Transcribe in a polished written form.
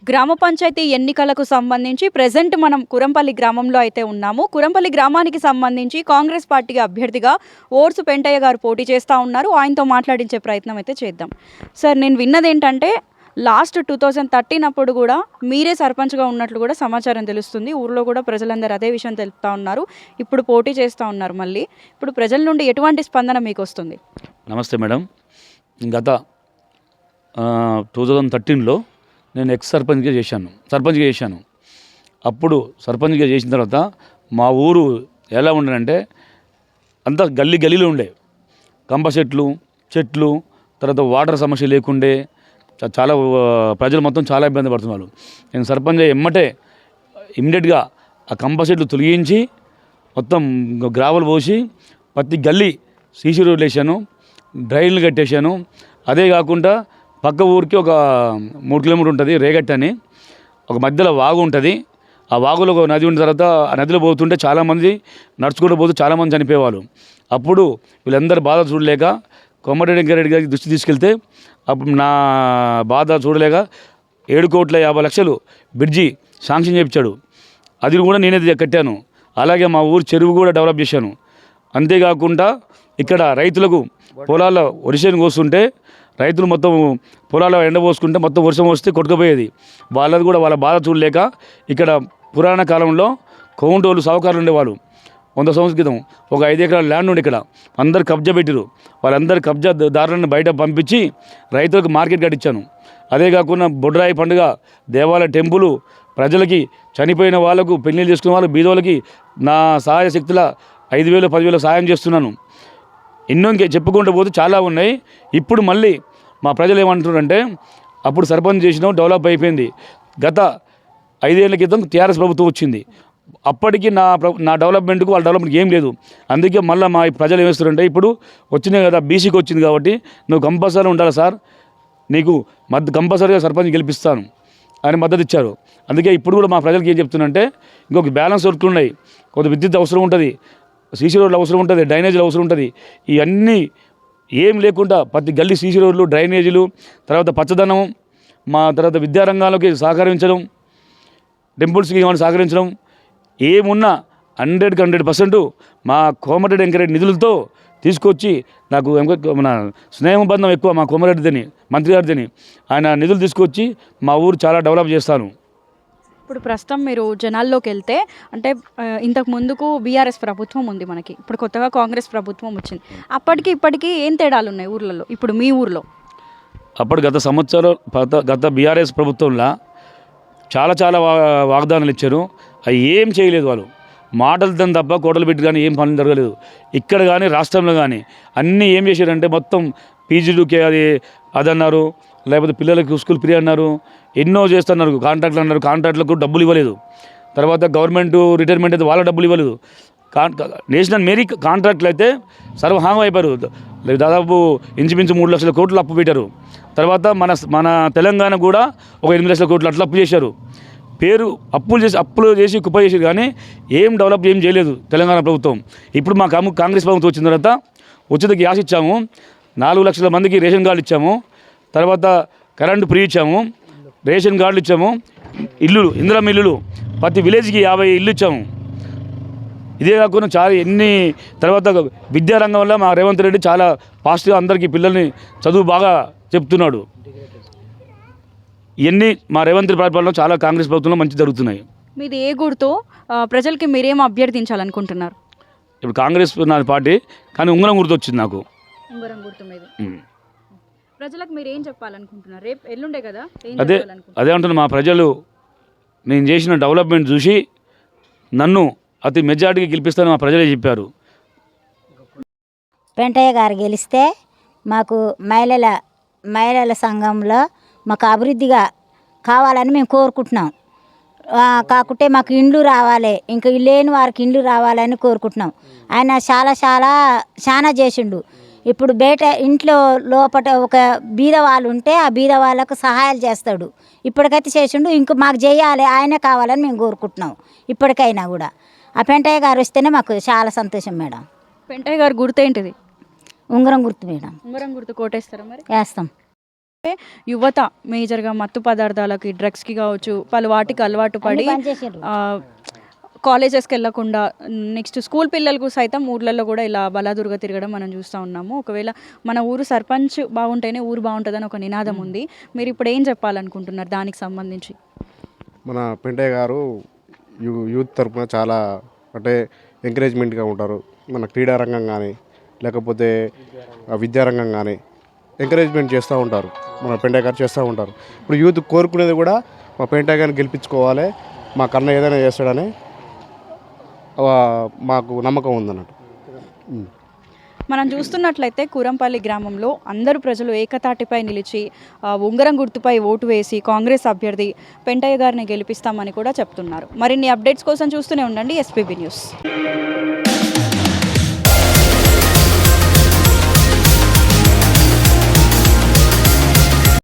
గ్రామ పంచాయతీ ఎన్నికలకు సంబంధించి ప్రెజెంట్ మనం కురంపల్లి గ్రామంలో అయితే ఉన్నాము. కురంపల్లి గ్రామానికి సంబంధించి కాంగ్రెస్ పార్టీ అభ్యర్థిగా ఓర్సు పెంటయ్య గారు పోటీ చేస్తూ ఉన్నారు. ఆయనతో మాట్లాడించే ప్రయత్నం అయితే చేద్దాం. సార్, నేను విన్నది ఏంటంటే లాస్ట్ 2013 అప్పుడు కూడా మీరే సర్పంచ్గా ఉన్నట్లు కూడా సమాచారం తెలుస్తుంది. ఊర్లో కూడా ప్రజలందరూ అదే విషయం తెలుపుతూ ఉన్నారు. ఇప్పుడు పోటీ చేస్తూ ఉన్నారు మళ్ళీ. ఇప్పుడు ప్రజల నుండి ఎటువంటి స్పందన మీకు వస్తుంది? నమస్తే మేడం. గత 2013లో నేను సర్పంచ్గా చేశాను. అప్పుడు సర్పంచ్గా చేసిన తర్వాత మా ఊరు ఎలా ఉండనంటే అంతా గల్లీలో ఉండే కంప చెట్లు, తర్వాత వాటర్ సమస్య లేకుండే చాలా ప్రజలు మొత్తం చాలా ఇబ్బంది పడుతున్నారు. నేను సర్పంచ్ ఎమ్మటే ఇమ్మీడియట్గా ఆ కంప చెట్లు తొలగించి మొత్తం గ్రావెల్ పోసి ప్రతి గల్లీ సీసీ రోడ్లు వేసాను, డ్రైన్లు కట్టేశాను. అదే కాకుండా పక్క ఊరికి ఒక 3 కిలోమీటర్ ఉంటుంది రేగట్ట అని, ఒక మధ్యలో వాగు ఉంటుంది. ఆ వాగులో ఒక నది ఉన్న తర్వాత ఆ నదిలో పోతుంటే చాలామంది నడుచుకుంటూ పోతూ చాలామంది చనిపోయేవాళ్ళు. అప్పుడు వీళ్ళందరూ బాధ చూడలేక కోమటిరెడ్డి గారికి దృష్టి తీసుకెళ్తే అప్పుడు నా బాధ చూడలేక 7,50,00,000 బ్రిడ్జి శాంక్షన్ చేయించాడు. అది కూడా నేనే కట్టాను. అలాగే మా ఊరు చెరువు కూడా డెవలప్ చేశాను. అంతేకాకుండా ఇక్కడ రైతులకు పొలాల్లో వరిసేను కోస్తుంటే రైతులు మొత్తం పొలాల్లో ఎండ పోసుకుంటే మొత్తం వర్షం వస్తే కొట్టుకుపోయేది. వాళ్ళది కూడా వాళ్ళ బాధ చూడలేక ఇక్కడ పురాణ కాలంలో కౌంటోళ్ళు సావుకారులు ఉండేవాళ్ళు. 100 సంవత్సరాల క్రితం ఒక 5 ఎకరాల ల్యాండ్ ఉండి ఇక్కడ అందరు కబ్జా పెట్టిరు. వాళ్ళందరూ కబ్జాదారులను బయట పంపించి రైతులకు మార్కెట్ కట్టించాను. అదే కాకుండా బొడ్రాయి పండుగ, దేవాలయ టెంపుల్, ప్రజలకి చనిపోయిన వాళ్ళకు పెళ్లిళ్ళు చేసుకున్న వాళ్ళకి బీదోళ్ళకి నా సహాయ శక్తుల 5,000 10,000 సాయం చేస్తున్నాను. ఎన్నో చెప్పుకుంటూ పోతే చాలా ఉన్నాయి. ఇప్పుడు మళ్ళీ మా ప్రజలు ఏమంటున్నారంటే అప్పుడు సర్పంచ్ చేసినాం, డెవలప్ అయిపోయింది. గత 5 ఏళ్ల క్రితం టీఆర్ఎస్ ప్రభుత్వం వచ్చింది. అప్పటికి నా డెవలప్మెంట్కు వాళ్ళ డెవలప్మెంట్ ఏం లేదు. అందుకే మళ్ళీ మా ప్రజలు ఏమిస్తారంటే ఇప్పుడు వచ్చినాయి కదా, బీసీకి వచ్చింది కాబట్టి నువ్వు కంపల్సరీ ఉండాలి సార్, నీకు కంపల్సరీగా సర్పంచ్ గెలిపిస్తాను అని మద్దతు ఇచ్చారు. అందుకే ఇప్పుడు కూడా మా ప్రజలకు ఏం చెప్తున్నంటే ఇంకొక బ్యాలెన్స్ వర్క్లు ఉన్నాయి, కొంత విద్యుత్ అవసరం ఉంటుంది, సీసీ రోడ్లు అవసరం ఉంటుంది, డ్రైనేజీలు అవసరం ఉంటుంది. ఇవన్నీ ఏం లేకుండా ప్రతి గల్లీ సీసీ రోడ్లు, డ్రైనేజీలు, తర్వాత పచ్చదనం, మా తర్వాత విద్యారంగాలకి సహకరించడం, టెంపుల్స్కి ఏమైనా సహకరించడం, ఏమున్నా 100కి 100% మా కోమటిరెడ్డి వెంకరెడ్డి నిధులతో తీసుకొచ్చి నాకు మన స్నేహబంధం ఎక్కువ మా కోమటిరెడ్డిని, మంత్రి గారిని, ఆయన నిధులు తీసుకొచ్చి మా ఊరు చాలా డెవలప్ చేస్తాను. ఇప్పుడు ప్రస్తుతం మీరు జనాల్లోకి వెళ్తే అంటే ఇంతకు ముందుకు బీఆర్ఎస్ ప్రభుత్వం ఉంది మనకి, ఇప్పుడు కొత్తగా కాంగ్రెస్ ప్రభుత్వం వచ్చింది. అప్పటికి ఇప్పటికీ ఏం తేడాలు ఉన్నాయి ఊర్లలో? ఇప్పుడు మీ ఊర్లో అప్పుడు గత బీఆర్ఎస్ ప్రభుత్వంలో చాలా వాగ్దానాలు ఇచ్చారు. అవి ఏం చేయలేదు. వాళ్ళు మాటలతో తప్ప కోటలు పెట్టి కానీ ఏం పనులు జరగలేదు. ఇక్కడ కానీ రాష్ట్రంలో కానీ అన్నీ ఏం చేశారంటే మొత్తం పీజీలుకే అదన్నారు, లేకపోతే పిల్లలకి స్కూల్ ఫ్రీ అన్నారు, ఎన్నో చేస్తున్నారు. కాంట్రాక్ట్లు అన్నారు, కాంట్రాక్ట్లకు డబ్బులు ఇవ్వలేదు. తర్వాత గవర్నమెంట్ రిటైర్మెంట్ అయితే వాళ్ళ డబ్బులు ఇవ్వలేదు. నేషనల్ మేరీ కాంట్రాక్ట్లు అయితే సర్వహాంగం అయిపోయారు. దాదాపు ఇంచుమించు 3 లక్షల కోట్లు అప్పు పెట్టారు. తర్వాత మన తెలంగాణ కూడా ఒక 8 లక్షల కోట్లు అట్లా అప్పు చేశారు. అప్పులు చేసి కుప్ప చేశారు, కానీ ఏం డెవలప్ ఏం చేయలేదు తెలంగాణ ప్రభుత్వం. ఇప్పుడు మా కాంగ్రెస్ ప్రభుత్వం వచ్చిన తర్వాత ఉచిత గ్యాస్ ఇచ్చాము, 4 లక్షల మందికి రేషన్ కార్డు ఇచ్చాము, తర్వాత కరెంటు ఫ్రీ ఇచ్చాము, రేషన్ కార్డులు ఇచ్చాము, ఇందిరమ్మ ఇల్లులు ప్రతి విలేజ్కి 50 ఇల్లు ఇచ్చాము. ఇదే కాకుండా తర్వాత విద్యారంగం వల్ల మా రేవంత్ రెడ్డి చాలా ఫాస్ట్గా అందరికీ పిల్లల్ని చదువు బాగా చెప్తున్నాడు. ఇవన్నీ మా రేవంత్ రెడ్డి పరిపాలనలో చాలా కాంగ్రెస్ ప్రభుత్వంలో మంచి జరుగుతున్నాయి. మీది ఏ గుర్తు? ప్రజలకి మీరేం అభ్యర్థించాలనుకుంటున్నారు? ఇప్పుడు కాంగ్రెస్ నాది పార్టీ, కానీ ఉంగరం గుర్తు వచ్చింది నాకు. ఉంగరం గుర్తు మీద ప్రజలకు మీరు ఏం చెప్పాలనుకుంటున్నారు? రేపు ఎల్లుండే కదా, అదే అంటున్నా. మా ప్రజలు నేను చేసిన డెవలప్మెంట్ చూసి నన్ను అతి మెజార్టీకి గెలిపిస్తానని మా ప్రజలే చెప్పారు. పెంటయ్య గారు గెలిస్తే మాకు మహిళల సంఘంలో మాకు అభివృద్ధిగా కావాలని మేము కోరుకుంటున్నాం. కాకుంటే మాకు ఇండ్లు రావాలి, ఇంకా లేని వారికి ఇండ్లు రావాలని కోరుకుంటున్నాం. ఆయన చాలా చేసిండు. ఇప్పుడు బయట ఇంట్లో లోపల ఒక బీద వాళ్ళు ఉంటే ఆ బీద వాళ్ళకు సహాయాలు చేస్తాడు. ఇప్పటికైతే చేసిండు, ఇంక మాకు చేయాలి, ఆయనే కావాలని మేము కోరుకుంటున్నాం. ఇప్పటికైనా కూడా ఆ పెంటయ్య గారు వస్తేనే మాకు చాలా సంతోషం మేడం. పెంటయ్య గారు గుర్తు ఏంటిది? ఉంగరం గుర్తు మేడం. ఉంగరం గుర్తు కోటేస్తారా మరి? వేస్తాం. యువత మేజర్గా మత్తు పదార్థాలకి, డ్రగ్స్కి కావచ్చు, పలు వాటికి అలవాటు పడి పనిచేసారు. కాలేజెస్కి వెళ్ళకుండా నెక్స్ట్ స్కూల్ పిల్లలకు సైతం ఊర్లలో కూడా ఇలా బలాదుర్గా తిరగడం మనం చూస్తూ ఉన్నాము. ఒకవేళ మన ఊరు సర్పంచ్ బాగుంటేనే ఊరు బాగుంటుందని ఒక నినాదం ఉంది. మీరు ఇప్పుడు ఏం చెప్పాలనుకుంటున్నారు దానికి సంబంధించి? మన పెంటయ్య గారు యూత్ తరపున చాలా అంటే ఎంకరేజ్మెంట్గా ఉంటారు. మన క్రీడారంగం కానీ లేకపోతే విద్యారంగం కానీ ఎంకరేజ్మెంట్ చేస్తూ ఉంటారు. మన పెంటయ్య గారు చేస్తూ ఉంటారు. ఇప్పుడు యూత్ కోరుకునేది కూడా మా పెంటయ్య గారిని గెలిపించుకోవాలి, మా కన్న ఏదైనా చేస్తాడని మాకు నమ్మకం ఉందన్నట్టు. మనం చూస్తున్నట్లయితే కురంపల్లి గ్రామంలో అందరూ ప్రజలు ఏకతాటిపై నిలిచి ఉంగరం గుర్తుపై ఓటు వేసి కాంగ్రెస్ అభ్యర్థి పెంటయ్య గారిని గెలిపిస్తామని కూడా చెప్తున్నారు. మరిన్ని అప్డేట్స్ కోసం చూస్తూనే ఉండండి ఎస్పీబీ న్యూస్.